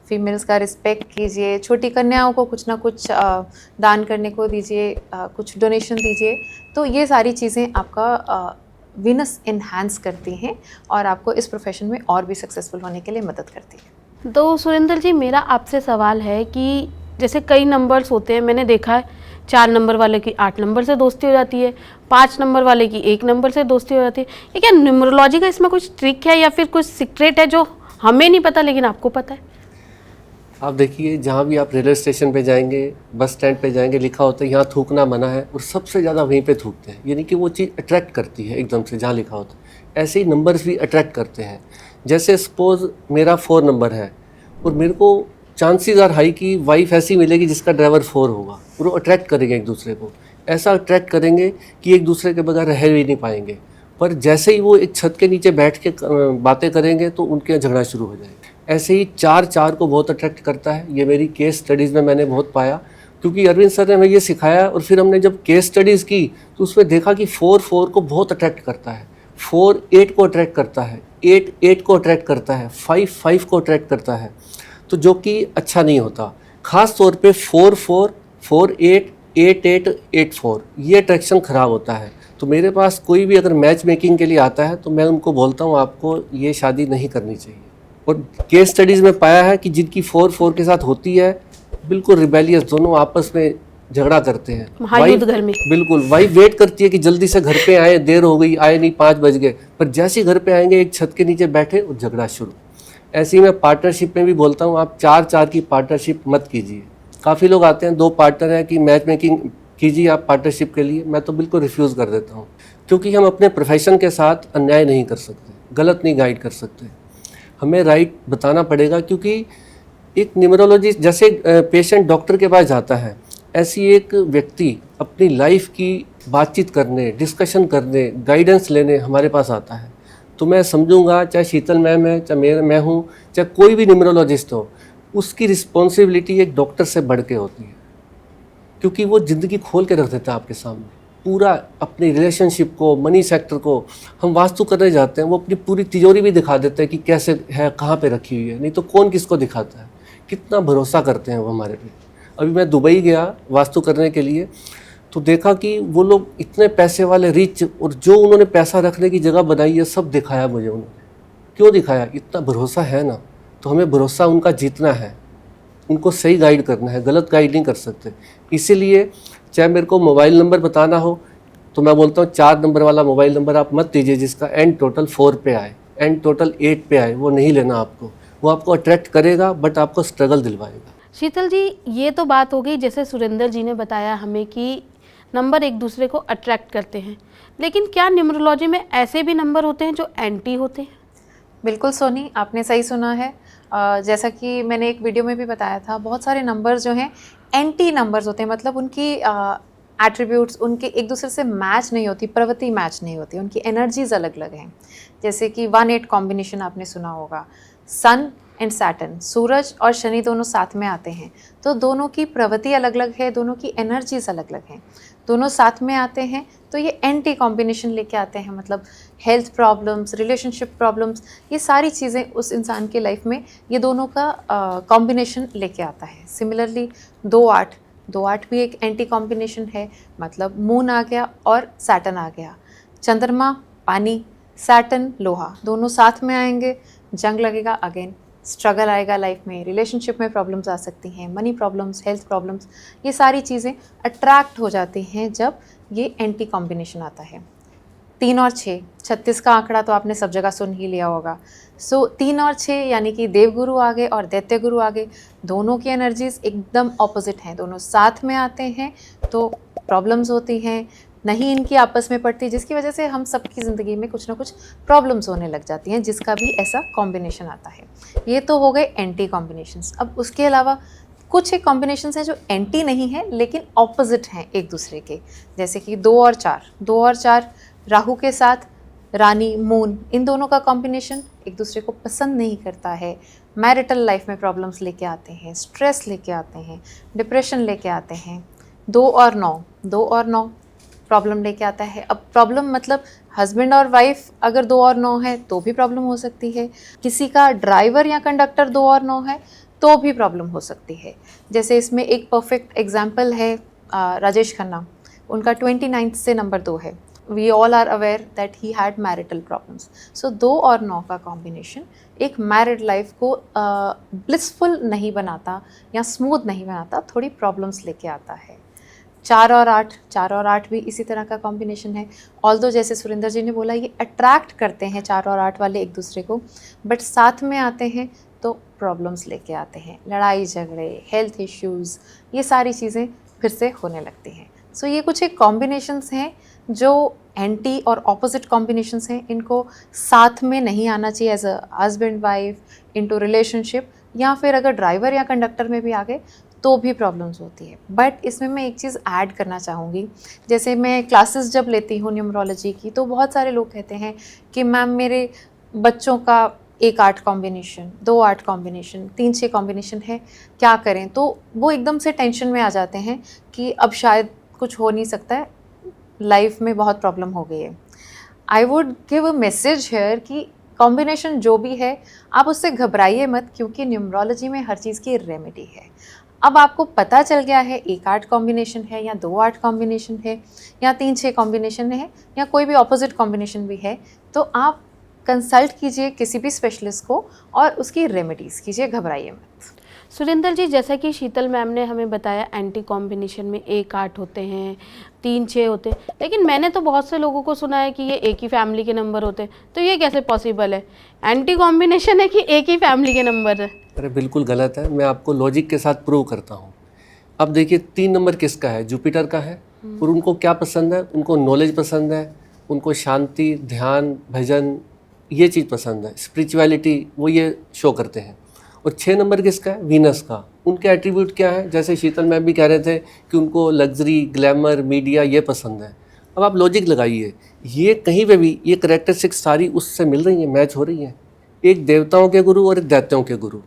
फीमेल्स का रिस्पेक्ट कीजिए, छोटी कन्याओं को कुछ ना कुछ दान करने को दीजिए, कुछ डोनेशन दीजिए। तो ये सारी चीज़ें आपका वीनस इन्हांस करती हैं और आपको इस प्रोफेशन में और भी सक्सेसफुल होने के लिए मदद करती है। तो सुरेंद्र जी, मेरा आपसे सवाल है कि जैसे कई नंबर्स होते हैं, मैंने देखा है 4 नंबर वाले की 8 नंबर से दोस्ती हो जाती है, 5 नंबर वाले की 1 नंबर से दोस्ती हो जाती है। ये क्या न्यूमरोलॉजी का इसमें कुछ ट्रिक है या फिर कुछ सीक्रेट है जो हमें नहीं पता लेकिन आपको पता है? आप देखिए, जहाँ भी आप रेलवे स्टेशन पे जाएंगे, बस स्टैंड पे जाएंगे, लिखा होता है यहाँ थूकना मना है, और सबसे ज़्यादा वहीं पे थूकते हैं। यानी कि वो चीज़ अट्रैक्ट करती है एकदम से, जहाँ लिखा होता है। ऐसे ही नंबर्स भी अट्रैक्ट करते हैं। जैसे सपोज मेरा 4 नंबर है और मेरे को चांसेस आर हाई कि वाइफ ऐसी मिलेगी जिसका ड्राइवर 4 होगा, और वो अट्रैक्ट करेंगे एक दूसरे को। ऐसा अट्रैक्ट करेंगे कि एक दूसरे के बगैर रह भी नहीं पाएंगे। पर जैसे ही वो एक छत के नीचे बैठ के बातें करेंगे तो उनके यहाँ झगड़ा शुरू हो जाएगा। ऐसे ही 4 को बहुत अट्रैक्ट करता है। ये मेरी केस स्टडीज़ में मैंने बहुत पाया, क्योंकि अरविंद सर ने हमें ये सिखाया, और फिर हमने जब केस स्टडीज़ की तो उसमें देखा कि 4 को बहुत अट्रैक्ट करता है, 4 8 को अट्रैक्ट करता है, 8 8 को अट्रैक्ट करता है, 5 5 को अट्रैक्ट करता है, तो जो कि अच्छा नहीं होता। ख़ास तौर पे 4 4 4 8 8 8 8 4 ये अट्रैक्शन ख़राब होता है। तो मेरे पास कोई भी अगर मैच मेकिंग के लिए आता है तो मैं उनको बोलता हूँ आपको ये शादी नहीं करनी चाहिए। और केस स्टडीज़ में पाया है कि जिनकी 4 4 के साथ होती है, बिल्कुल रिबेलियस, दोनों आपस में झगड़ा करते हैं। महायुद्ध घर में। बिल्कुल, वाइफ वेट करती है कि जल्दी से घर पे आए, देर हो गई, आए नहीं, 5 बज गए, पर जैसे ही घर पे आएंगे एक छत के नीचे बैठे और झगड़ा शुरू। ऐसे ही मैं पार्टनरशिप में भी बोलता हूँ, आप 4-4 की पार्टनरशिप मत कीजिए। काफ़ी लोग आते हैं, 2 पार्टनर हैं कि मैच मेकिंग कीजिए आप पार्टनरशिप के लिए, मैं तो बिल्कुल रिफ्यूज़ कर देता हूँ, क्योंकि हम अपने प्रोफेशन के साथ अन्याय नहीं कर सकते, गलत नहीं गाइड कर सकते, हमें राइट बताना पड़ेगा। क्योंकि एक न्यूमरोलॉजिस्ट जैसे पेशेंट डॉक्टर के पास जाता है, ऐसी एक व्यक्ति अपनी लाइफ की बातचीत करने, डिस्कशन करने, गाइडेंस लेने हमारे पास आता है। तो मैं समझूंगा, चाहे शीतल मैम है, चाहे मैं हूँ, चाहे कोई भी न्यूमरोलॉजिस्ट हो, उसकी रिस्पॉन्सिबिलिटी एक डॉक्टर से बढ़ के होती है, क्योंकि वो ज़िंदगी खोल के रख देता है आपके सामने। पूरा अपनी रिलेशनशिप को, मनी सेक्टर को, हम वास्तु करने जाते हैं, वो अपनी पूरी तिजोरी भी दिखा देते हैं कि कैसे है, कहाँ पे रखी हुई है, नहीं तो कौन किसको दिखाता है। कितना भरोसा करते हैं वो हमारे पे। अभी मैं दुबई गया वास्तु करने के लिए, तो देखा कि वो लोग इतने पैसे वाले, रिच, और जो उन्होंने पैसा रखने की जगह बनाई है सब दिखाया मुझे उन्होंने। क्यों दिखाया? इतना भरोसा है ना, तो हमें भरोसा उनका जीतना है, उनको सही गाइड करना है, गलत गाइड नहीं कर सकते। इसीलिए चाहे मेरे को मोबाइल नंबर बताना हो तो मैं बोलता हूँ 4 नंबर वाला मोबाइल नंबर आप मत दीजिए जिसका एंड टोटल 4 पे आए, एंड टोटल 8 पे आए, वो नहीं लेना आपको। वो आपको अट्रैक्ट करेगा बट आपको स्ट्रगल दिलवाएगा। शीतल जी, ये तो बात हो गई, जैसे सुरेंद्र जी ने बताया हमें कि नंबर एक दूसरे को अट्रैक्ट करते हैं, लेकिन क्या न्यूमरोलॉजी में ऐसे भी नंबर होते हैं जो एंटी होते हैं? बिल्कुल सोनी, आपने सही सुना है। जैसा कि मैंने एक वीडियो में भी बताया था, बहुत सारे नंबर जो हैं एंटी नंबर्स होते हैं, मतलब उनकी एट्रीब्यूट्स उनके एक दूसरे से मैच नहीं होती, प्रवृत्ति मैच नहीं होती, उनकी एनर्जीज अलग अलग हैं। जैसे कि 1-8 कॉम्बिनेशन आपने सुना होगा, सन एंड सैटर्न, सूरज और शनि दोनों साथ में आते हैं, तो दोनों की प्रवृत्ति अलग अलग है, दोनों की एनर्जीज अलग अलग हैं, दोनों साथ में आते हैं तो ये एंटी कॉम्बिनेशन लेके आते हैं। मतलब हेल्थ प्रॉब्लम्स, रिलेशनशिप प्रॉब्लम्स, ये सारी चीज़ें उस इंसान के लाइफ में ये दोनों का कॉम्बिनेशन लेके आता है। सिमिलरली 2-8 भी एक एंटी कॉम्बिनेशन है, मतलब मून आ गया और सैटर्न आ गया, चंद्रमा पानी, सैटर्न लोहा, दोनों साथ में आएंगे, जंग लगेगा, अगेन स्ट्रगल आएगा लाइफ में, रिलेशनशिप में प्रॉब्लम्स आ सकती हैं, मनी प्रॉब्लम्स, हेल्थ प्रॉब्लम्स, ये सारी चीज़ें अट्रैक्ट हो जाती हैं जब ये एंटी कॉम्बिनेशन आता है। 3 और 6, 36 का आंकड़ा तो आपने सब जगह सुन ही लिया होगा। सो 3 और 6 यानी कि देवगुरु आगे और दैत्य गुरु आगे, दोनों की एनर्जीज एकदम ऑपोजिट हैं, दोनों साथ में आते हैं तो प्रॉब्लम्स होती हैं, नहीं इनकी आपस में पड़ती, जिसकी वजह से हम सबकी ज़िंदगी में कुछ ना कुछ प्रॉब्लम्स होने लग जाती हैं, जिसका भी ऐसा कॉम्बिनेशन आता है। ये तो हो गए एंटी कॉम्बिनेशंस। अब उसके अलावा कुछ एक कॉम्बिनेशंस हैं जो एंटी नहीं है लेकिन ऑपोजिट हैं एक दूसरे के, जैसे कि 2 और 4, राहु के साथ रानी, मून, इन दोनों का कॉम्बिनेशन एक दूसरे को पसंद नहीं करता है, मैरिटल लाइफ में प्रॉब्लम्स लेके आते हैं, स्ट्रेस लेके आते हैं, डिप्रेशन लेके आते हैं। 2 और 9 प्रॉब्लम लेके आता है। अब प्रॉब्लम मतलब हस्बैंड और वाइफ अगर 2 और 9 है तो भी प्रॉब्लम हो सकती है, किसी का ड्राइवर या कंडक्टर 2 और 9 है तो भी प्रॉब्लम हो सकती है। जैसे इसमें एक परफेक्ट एग्जाम्पल है राजेश खन्ना, उनका 29 से नंबर 2 है। We all are aware that he had marital problems. So 2 और 9 का कॉम्बिनेशन एक मैरिड लाइफ को ब्लिसफुल नहीं बनाता या स्मूथ नहीं बनाता, थोड़ी प्रॉब्लम्स लेके आता है। 4 और 8 भी इसी तरह का कॉम्बिनेशन है। ऑल्दो जैसे सुरेंद्र जी ने बोला ये अट्रैक्ट करते हैं 4 और 8 वाले एक दूसरे को, बट साथ में आते हैं तो प्रॉब्लम्स लेके आते हैं, लड़ाई झगड़े, हेल्थ इश्यूज़, ये सारी चीज़ें फिर से होने लगती हैं। सो ये कुछ एक कॉम्बिनेशंस हैं जो एंटी और ऑपोजिट कॉम्बिनेशंस हैं, इनको साथ में नहीं आना चाहिए as a husband wife into relationship, या फिर अगर ड्राइवर या कंडक्टर में भी आ गए तो भी प्रॉब्लम्स होती है। बट इसमें मैं एक चीज़ ऐड करना चाहूँगी, जैसे मैं क्लासेस जब लेती हूँ न्यूमरोलॉजी की तो बहुत सारे लोग कहते हैं कि मैम मेरे बच्चों का 1-8 कॉम्बिनेशन, 2-8 कॉम्बिनेशन, 3-6 कॉम्बिनेशन है, क्या करें? तो वो एकदम से टेंशन में आ जाते हैं कि अब शायद कुछ हो नहीं सकता है, लाइफ में बहुत प्रॉब्लम हो गई है। I would give a message hair कि कॉम्बिनेशन जो भी है आप उससे घबराइए मत, क्योंकि न्यूमरोलॉजी में हर चीज़ की रेमेडी है। अब आपको पता चल गया है 1-8 कॉम्बिनेशन है या 2-8 कॉम्बिनेशन है या 3-6 कॉम्बिनेशन है या कोई भी ऑपोजिट कॉम्बिनेशन भी है, तो आप कंसल्ट कीजिए किसी भी स्पेशलिस्ट को और उसकी रेमेडीज़ कीजिए, घबराइए मत। सुरेंद्र जी, जैसा कि शीतल मैम ने हमें बताया एंटी कॉम्बिनेशन में 1-8 होते हैं, 3-6 होते हैं, लेकिन मैंने तो बहुत से लोगों को सुना है कि ये एक ही फैमिली के नंबर होते हैं, तो ये कैसे पॉसिबल है? एंटी कॉम्बिनेशन है कि एक ही फैमिली के नंबर है? अरे बिल्कुल गलत है, मैं आपको लॉजिक के साथ प्रूव करता हूँ। अब देखिए 3 नंबर किसका है? जुपिटर का है। और उनको क्या पसंद है? उनको नॉलेज पसंद है, उनको शांति, ध्यान, भजन, ये चीज़ पसंद है, स्पिरिचुअलिटी, वो ये शो करते हैं। और 6 नंबर किसका है? वीनस का। उनके एट्रीब्यूट क्या है? जैसे शीतल मैम भी कह रहे थे कि उनको लग्जरी, ग्लैमर, मीडिया ये पसंद है। अब आप लॉजिक लगाइए, ये कहीं पे भी ये कैरेक्टरिस्टिक्स सारी उससे मिल रही हैं, मैच हो रही हैं। एक देवताओं के गुरु और एक दैत्यों के गुरु,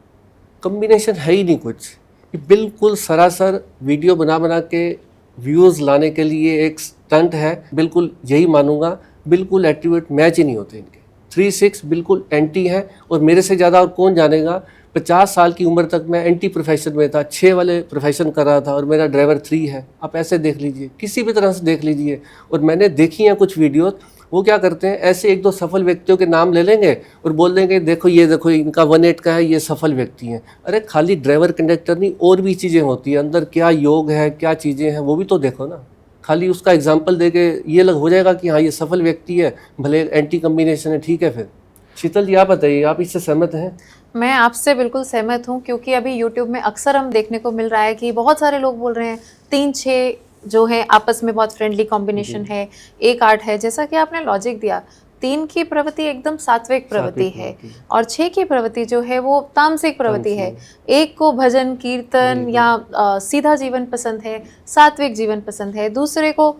कॉम्बिनेशन है ही नहीं कुछ। ये बिल्कुल सरासर वीडियो बना बना के व्यूज़ लाने के लिए एक स्टंट है, बिल्कुल यही मानूंगा। बिल्कुल एट्रीब्यूट मैच ही नहीं होते इनके। 3-6 बिल्कुल एंटी है, और मेरे से ज़्यादा और कौन जानेगा। 50 साल की उम्र तक मैं एंटी प्रोफेशन में था, 6 वाले प्रोफेशन कर रहा था, और मेरा ड्राइवर 3 है। आप ऐसे देख लीजिए, किसी भी तरह से देख लीजिए। और मैंने देखी हैं कुछ वीडियो, वो क्या करते हैं, ऐसे 1-2 सफल व्यक्तियों के नाम ले लेंगे और बोल देंगे देखो ये देखो इनका 1-8 का है, ये सफल व्यक्ति हैं। अरे खाली ड्राइवर कंडक्टर नहीं, और भी चीज़ें होती हैं अंदर, क्या योग है, क्या चीज़ें हैं, वो भी तो देखो ना। खाली उसका एग्जाम्पल दे के ये लग हो जाएगा कि हाँ ये सफल व्यक्ति है, भले एंटी कम्बिनेशन है, ठीक है। फिर शीतल जी आप बताइए, आप इससे सहमत हैं? मैं आपसे बिल्कुल सहमत हूँ, क्योंकि अभी यूट्यूब में अक्सर हम देखने को मिल रहा है कि बहुत सारे लोग बोल रहे हैं 3-6 जो है आपस में बहुत फ्रेंडली कॉम्बिनेशन है, 1-8 है। जैसा कि आपने लॉजिक दिया, 3 की प्रवृत्ति एकदम सात्विक प्रवृत्ति है, और 6 की प्रवृत्ति जो है वो तामसिक प्रवृत्ति है। एक को भजन कीर्तन या सीधा जीवन पसंद है, सात्विक जीवन पसंद है, दूसरे को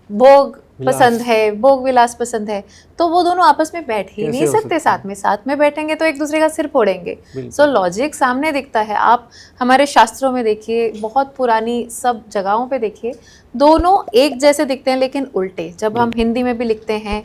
भोग पसंद है, भोग विलास पसंद है। तो वो दोनों आपस में बैठ ही नहीं सकते साथ में बैठेंगे तो एक दूसरे का सिर फोड़ेंगे। सो लॉजिक सामने दिखता है। आप हमारे शास्त्रों में देखिए, बहुत पुरानी सब जगहों पे देखिए, दोनों एक जैसे दिखते हैं लेकिन उल्टे। जब हम हिंदी में भी लिखते हैं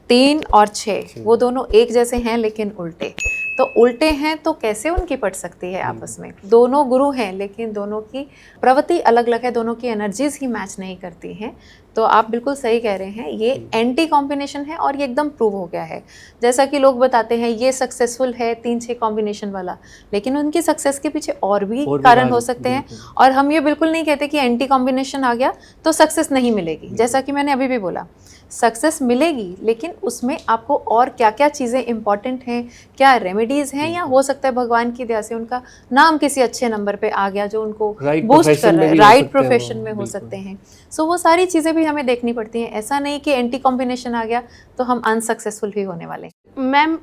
3 और 6, वो दोनों एक जैसे हैं लेकिन उल्टे। तो उल्टे हैं तो कैसे उनकी पट सकती है आपस में? दोनों गुरु हैं लेकिन दोनों की प्रवृत्ति अलग अलग है, दोनों की एनर्जीज ही मैच नहीं करती हैं। तो आप बिल्कुल सही कह रहे हैं, ये एंटी कॉम्बिनेशन है और ये एकदम प्रूव हो गया है। जैसा कि लोग बताते हैं ये सक्सेसफुल है 3-6 कॉम्बिनेशन वाला, लेकिन उनकी सक्सेस के पीछे और भी कारण हो सकते हैं। और हम ये बिल्कुल नहीं कहते कि एंटी कॉम्बिनेशन आ गया तो सक्सेस नहीं मिलेगी। जैसा कि मैंने अभी भी बोला, सक्सेस मिलेगी, लेकिन उसमें आपको और क्या क्या चीज़ें इंपॉर्टेंट हैं, क्या रेमेडीज़ हैं, या हो सकता है भगवान की दया से उनका नाम किसी अच्छे नंबर पे आ गया जो उनको बूस्ट कर रहा है, राइट प्रोफेशन में हो सकते हैं। सो वो सारी चीज़ें भी हमें देखनी पड़ती हैं। ऐसा नहीं कि एंटी कॉम्बिनेशन आ गया तो हम अनसक्सेसफुल भी होने वाले हैं। मैम,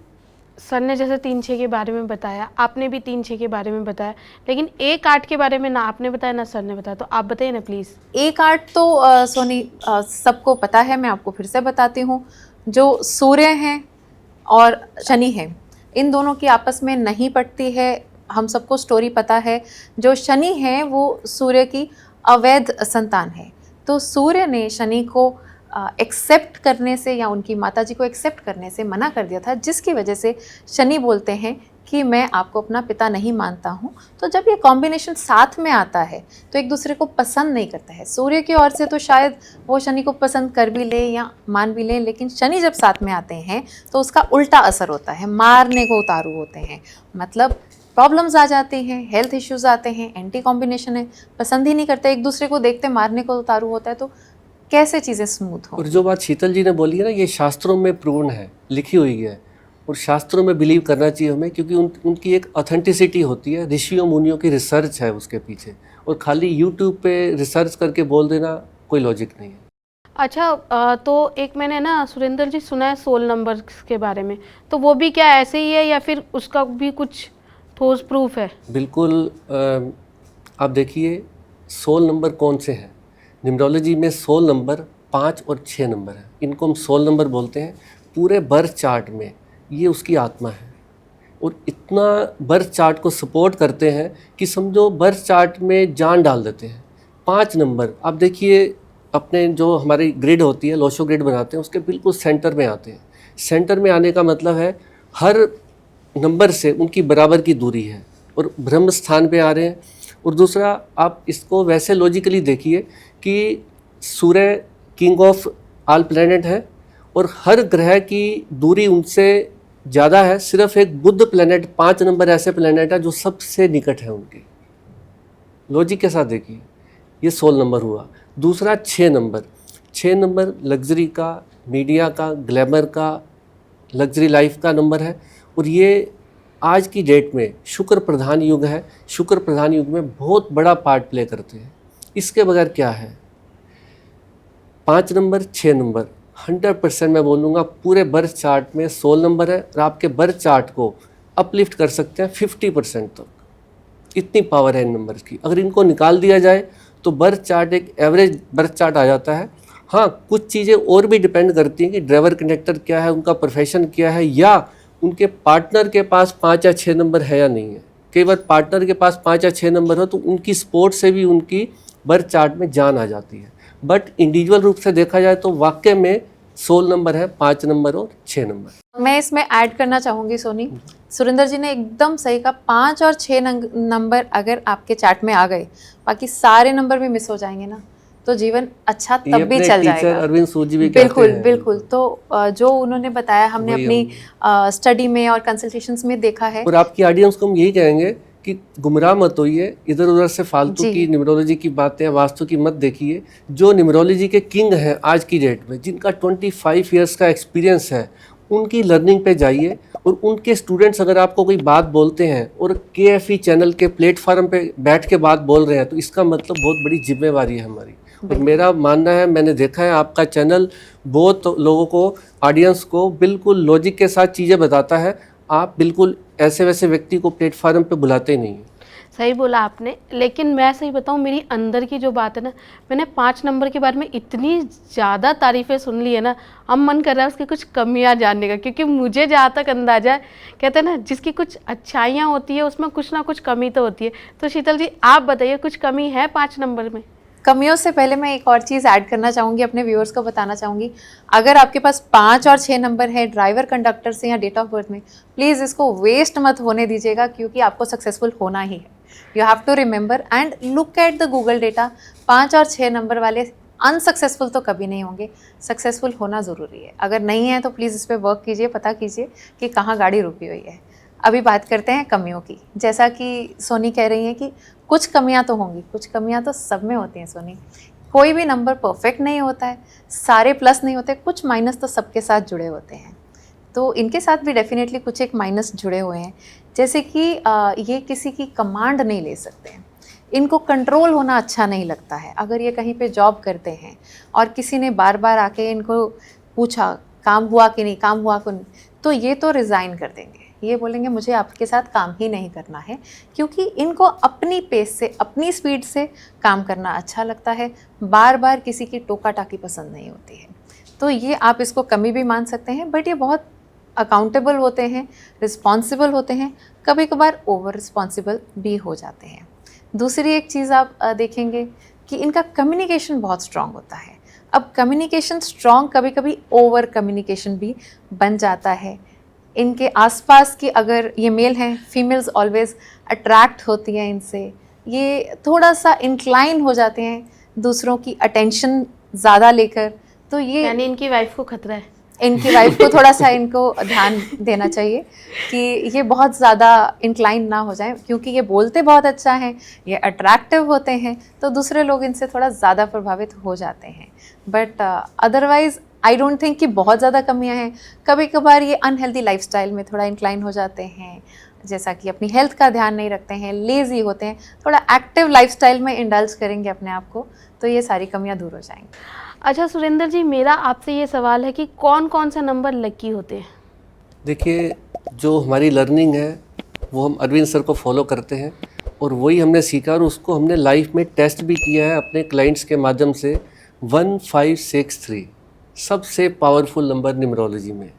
सर ने जैसे 3-6 के बारे में बताया, आपने भी 3-6 के बारे में बताया, लेकिन 1-8 के बारे में ना आपने बताया ना सर ने बताया, तो आप बताइए ना प्लीज़। 1-8 तो सोनी सबको पता है, मैं आपको फिर से बताती हूँ। जो सूर्य हैं और शनि हैं, इन दोनों की आपस में नहीं पटती है। हम सबको स्टोरी पता है। जो शनि है वो सूर्य की अवैध संतान है। तो सूर्य ने शनि को एक्सेप्ट करने से या उनकी माताजी को एक्सेप्ट करने से मना कर दिया था, जिसकी वजह से शनि बोलते हैं कि मैं आपको अपना पिता नहीं मानता हूँ। तो जब ये कॉम्बिनेशन साथ में आता है तो एक दूसरे को पसंद नहीं करता है। सूर्य की ओर से तो शायद वो शनि को पसंद कर भी ले या मान भी ले, लेकिन शनि जब साथ में आते हैं तो उसका उल्टा असर होता है, मारने को उतारू होते हैं। मतलब प्रॉब्लम्स आ जाती हैं, हेल्थ इश्यूज आते हैं। एंटी कॉम्बिनेशन है, पसंद ही नहीं करते, एक दूसरे को देखते मारने को उतारू होता है। तो कैसे चीज़ें स्मूथ हो। और जो बात शीतल जी ने बोली है ना, ये शास्त्रों में प्रूवन है, लिखी हुई है, और शास्त्रों में बिलीव करना चाहिए हमें, क्योंकि उनकी एक ऑथेंटिसिटी होती है। ऋषियों मुनियों की रिसर्च है उसके पीछे, और खाली यूट्यूब पे रिसर्च करके बोल देना कोई लॉजिक नहीं है। अच्छा, तो एक मैंने ना सुरेंद्र जी सुना है 16 नंबर के बारे में, तो वो भी क्या ऐसे ही है या फिर उसका भी कुछ ठोस प्रूफ है? बिल्कुल। आप देखिए 16 नंबर कौन से हैं। न्यूमरोलॉजी में 16 नंबर 5 और 6 नंबर है, इनको हम 16 नंबर बोलते हैं। पूरे बर्थ चार्ट में ये उसकी आत्मा है, और इतना बर्थ चार्ट को सपोर्ट करते हैं कि समझो बर्थ चार्ट में जान डाल देते हैं। 5 नंबर आप देखिए, अपने जो हमारी ग्रिड होती है, लोशो ग्रिड बनाते हैं, उसके बिल्कुल सेंटर में आते हैं। सेंटर में आने का मतलब है हर नंबर से उनकी बराबर की दूरी है, और ब्रह्म स्थान पे आ रहे हैं। और दूसरा, आप इसको वैसे लॉजिकली देखिए कि सूर्य किंग ऑफ ऑल प्लैनेट है, और हर ग्रह की दूरी उनसे ज़्यादा है, सिर्फ एक बुध प्लेनेट 5 नंबर ऐसे प्लेनेट है जो सबसे निकट है उनके। लॉजिक के साथ देखिए, ये 16 नंबर हुआ। दूसरा 6 नंबर, 6 नंबर लग्जरी का, मीडिया का, ग्लैमर का, लग्जरी लाइफ का नंबर है। और ये आज की डेट में शुक्र प्रधान युग है, शुक्र प्रधान युग में बहुत बड़ा पार्ट प्ले करते हैं। इसके बगैर क्या है, 5 नंबर 6 नंबर 100% मैं बोलूँगा पूरे बर्थ चार्ट में 16 नंबर है, और आपके बर्थ चार्ट को अपलिफ्ट कर सकते हैं 50% तक। इतनी पावर है इन नंबर्स की। अगर इनको निकाल दिया जाए तो बर्थ चार्ट एक एवरेज बर्थ चार्ट आ जाता है। हाँ, कुछ चीज़ें और भी डिपेंड करती हैं कि ड्राइवर कंडक्टर क्या है, उनका प्रोफेशन क्या है, या उनके पार्टनर के पास 5 या 6 नंबर है या नहीं है। कई बार पार्टनर के पास 5 या 6 नंबर हो तो उनकी स्पोर्ट से भी उनकी बर्थ चार्ट में जान आ जाती है। बट इंडिविजुअल रूप से देखा जाए तो वाकई में 16 नंबर है, 5 नंबर और 6 नंबर। मैं इसमें ऐड करना चाहूँगी सोनी, सुरेंद्र जी ने एकदम सही कहा। 5 और 6 नंबर अगर आपके चार्ट में आ गए, बाकी सारे नंबर भी मिस हो जाएंगे ना, तो जीवन अच्छा तब भी चल जाएगा। अरविंद सूद जी भी बिल्कुल कहते हैं। बिल्कुल। तो जो उन्होंने बताया हमने अपनी स्टडी में और कंसल्टेशंस में देखा है। और आपकी ऑडियंस को हम यही कहेंगे कि गुमराह मत होइए, इधर उधर से फालतू की न्यूमरोलॉजी की बातें, वास्तु की मत देखिए। जो न्यूमरोलॉजी के किंग हैं आज की डेट में, जिनका 25 इयर्स का एक्सपीरियंस है, उनकी लर्निंग पे जाइए। और उनके स्टूडेंट्स अगर आपको कोई बात बोलते हैं और KFE चैनल के प्लेटफॉर्म पे बैठ के बात बोल रहे हैं, तो इसका मतलब बहुत बड़ी जिम्मेवारी है हमारी। और मेरा मानना है, मैंने देखा है आपका चैनल बहुत लोगों को, ऑडियंस को बिल्कुल लॉजिक के साथ चीज़ें बताता है। आप बिल्कुल ऐसे वैसे व्यक्ति को प्लेटफॉर्म पे बुलाते ही नहीं हैं। सही बोला आपने, लेकिन मैं सही बताऊं, मेरी अंदर की जो बात है ना, मैंने 5 नंबर के बारे में इतनी ज़्यादा तारीफ़ें सुन ली है ना, अब मन कर रहा है उसकी कुछ कमियां जानने का। क्योंकि मुझे जहाँ तक अंदाजा है, कहते हैं ना जिसकी कुछ अच्छाइयाँ होती है उसमें कुछ ना कुछ कमी तो होती है। तो शीतल जी आप बताइए, कुछ कमी है 5 नंबर में? कमियों से पहले मैं एक और चीज़ ऐड करना चाहूँगी, अपने व्यूअर्स को बताना चाहूँगी। अगर आपके पास 5 और 6 नंबर है ड्राइवर कंडक्टर से या डेट ऑफ बर्थ में, प्लीज़ इसको वेस्ट मत होने दीजिएगा, क्योंकि आपको सक्सेसफुल होना ही है। You have to remember and look at the Google data. 5 और 6 नंबर वाले अनसक्सेसफुल तो कभी नहीं होंगे, सक्सेसफुल होना ज़रूरी है। अगर नहीं है तो प्लीज़ इस पर वर्क कीजिए, पता कीजिए कि कहाँ गाड़ी रुकी हुई है। अभी बात करते हैं कमियों की। जैसा कि सोनी कह रही हैं कि कुछ कमियां तो होंगी, कुछ कमियां तो सब में होती हैं सोनी। कोई भी नंबर परफेक्ट नहीं होता है, सारे प्लस नहीं होते, कुछ माइनस तो सबके साथ जुड़े होते हैं। तो इनके साथ भी डेफिनेटली कुछ एक माइनस जुड़े हुए हैं। जैसे कि ये किसी की कमांड नहीं ले सकते हैं, इनको कंट्रोल होना अच्छा नहीं लगता है। अगर ये कहीं पे जॉब करते हैं और किसी ने बार बार आके इनको पूछा काम हुआ कि नहीं, काम हुआ कि नहीं, तो ये तो रिज़ाइन कर देंगे। ये बोलेंगे मुझे आपके साथ काम ही नहीं करना है, क्योंकि इनको अपनी पेस से, अपनी स्पीड से काम करना अच्छा लगता है। बार बार किसी की टोका टाकी पसंद नहीं होती है। तो ये आप इसको कमी भी मान सकते हैं, बट ये बहुत अकाउंटेबल होते हैं, रिस्पॉन्सिबल होते हैं, कभी कभार ओवर रिस्पॉन्सिबल भी हो जाते हैं। दूसरी एक चीज़ आप देखेंगे कि इनका कम्युनिकेशन बहुत स्ट्रॉन्ग होता है। अब कम्युनिकेशन स्ट्रॉन्ग कभी कभी ओवर कम्युनिकेशन भी बन जाता है। इनके आसपास की, अगर ये मेल हैं, फीमेल्स ऑलवेज अट्रैक्ट होती हैं इनसे। ये थोड़ा सा इंक्लाइन हो जाते हैं दूसरों की अटेंशन ज़्यादा लेकर। तो ये यानी इनकी वाइफ को खतरा है। इनकी वाइफ को थोड़ा सा इनको ध्यान देना चाहिए कि ये बहुत ज़्यादा इंक्लाइन ना हो जाए, क्योंकि ये बोलते बहुत अच्छा हैं, ये अट्रैक्टिव होते हैं, तो दूसरे लोग इनसे थोड़ा ज़्यादा प्रभावित हो जाते हैं। But otherwise I don't think कि बहुत ज़्यादा कमियां हैं। कभी कभार ये अनहेल्दी लाइफस्टाइल में थोड़ा इंक्लाइन हो जाते हैं, जैसा कि अपनी हेल्थ का ध्यान नहीं रखते हैं, लेज़ी होते हैं, थोड़ा एक्टिव लाइफस्टाइल में इंडल्ज करेंगे अपने आप को, तो ये सारी कमियां दूर हो जाएंगी। अच्छा सुरेंद्र जी, मेरा आपसे ये सवाल है कि कौन कौन से नंबर लकी होते हैं? देखिए, जो हमारी लर्निंग है वो हम अरविंद सर को फॉलो करते हैं, और वही हमने सीखा और उसको हमने लाइफ में टेस्ट भी किया है अपने क्लाइंट्स के माध्यम से। 1563 सबसे पावरफुल नंबर न्यूमरोलॉजी में।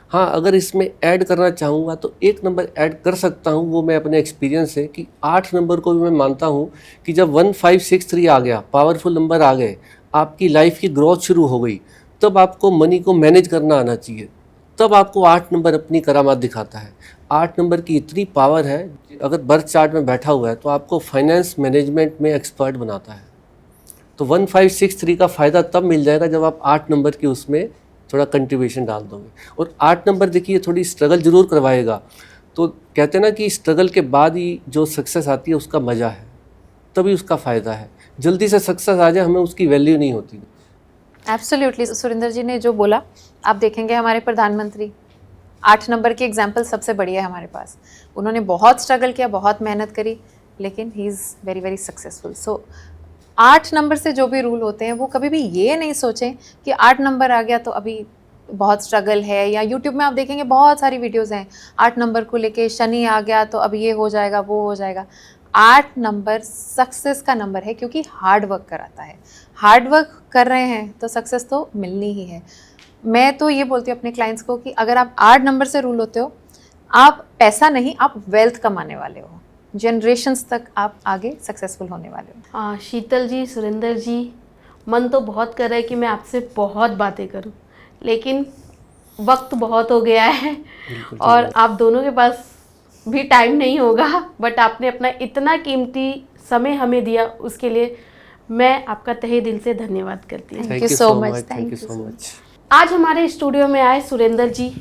हाँ, अगर इसमें ऐड करना चाहूँगा तो एक नंबर ऐड कर सकता हूँ, वो मैं अपने एक्सपीरियंस से, कि 8 नंबर को भी मैं मानता हूँ कि जब 1563 आ गया, पावरफुल नंबर आ गए, आपकी लाइफ की ग्रोथ शुरू हो गई, तब आपको मनी को मैनेज करना आना चाहिए। तब आपको 8 नंबर अपनी करामात दिखाता है। 8 नंबर की इतनी पावर है, अगर बर्थ चार्ट में बैठा हुआ है तो आपको फाइनेंस मैनेजमेंट में एक्सपर्ट बनाता है। तो 1563 का फ़ायदा तब मिल जाएगा जब आप 8 नंबर की उसमें थोड़ा कंट्रीब्यूशन डाल दोगे। और 8 नंबर देखिए थोड़ी स्ट्रगल जरूर करवाएगा, तो कहते हैं ना कि स्ट्रगल के बाद ही जो सक्सेस आती है उसका मज़ा है, तभी उसका फ़ायदा है। जल्दी से सक्सेस आ जाए हमें उसकी वैल्यू नहीं होती। एब्सोल्युटली, सुरेंद्र जी ने जो बोला, आप देखेंगे हमारे प्रधानमंत्री 8 नंबर की एग्जाम्पल सबसे बढ़िया है हमारे पास। उन्होंने बहुत स्ट्रगल किया, बहुत मेहनत करी, लेकिन he is very very successful. So 8 number से जो भी रूल होते हैं वो कभी भी ये नहीं सोचें कि 8 नंबर आ गया तो अभी बहुत स्ट्रगल है, या यूट्यूब में आप देखेंगे बहुत सारी वीडियोज़ हैं 8 नंबर को लेके, शनि आ गया तो अब ये हो जाएगा वो हो जाएगा। 8 नंबर सक्सेस का नंबर है, क्योंकि हार्ड वर्क कराता है। हार्ड वर्क कर रहे हैं तो सक्सेस तो मिलनी ही है। मैं तो ये बोलती हूँ अपने क्लाइंट्स को कि अगर आप 8 नंबर से रूल होते हो, आप पैसा नहीं, आप वेल्थ कमाने वाले हो, जनरेशन्स तक आप आगे सक्सेसफुल होने वाले हो। हाँ शीतल जी, सुरेंद्र जी, मन तो बहुत कर रहा है कि मैं आपसे बहुत बातें करूं, लेकिन वक्त बहुत हो गया है और आप दोनों के पास भी टाइम नहीं होगा, बट आपने अपना इतना कीमती समय हमें दिया, उसके लिए मैं आपका तहे दिल से धन्यवाद करती हूँ। Thank you so much. Thank you so much. आज हमारे स्टूडियो में आए सुरेंद्र जी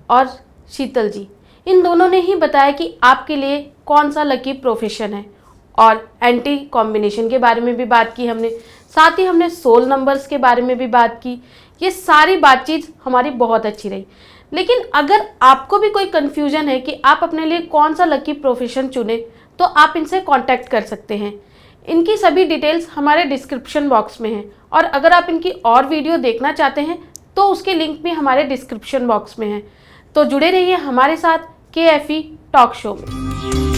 और शीतल जी, इन दोनों ने ही बताया कि आपके लिए कौन सा लकी प्रोफेशन है, और एंटी कॉम्बिनेशन के बारे में भी बात की हमने, साथ ही हमने सोल नंबर्स के बारे में भी बात की। ये सारी बातचीत हमारी बहुत अच्छी रही। लेकिन अगर आपको भी कोई कन्फ्यूजन है कि आप अपने लिए कौन सा लकी प्रोफेशन चुने, तो आप इनसे कांटेक्ट कर सकते हैं। इनकी सभी डिटेल्स हमारे डिस्क्रिप्शन बॉक्स में हैं, और अगर आप इनकी और वीडियो देखना चाहते हैं तो उसके लिंक भी हमारे डिस्क्रिप्शन बॉक्स में है। तो जुड़े रहिए हमारे साथ KFE टॉक शो में।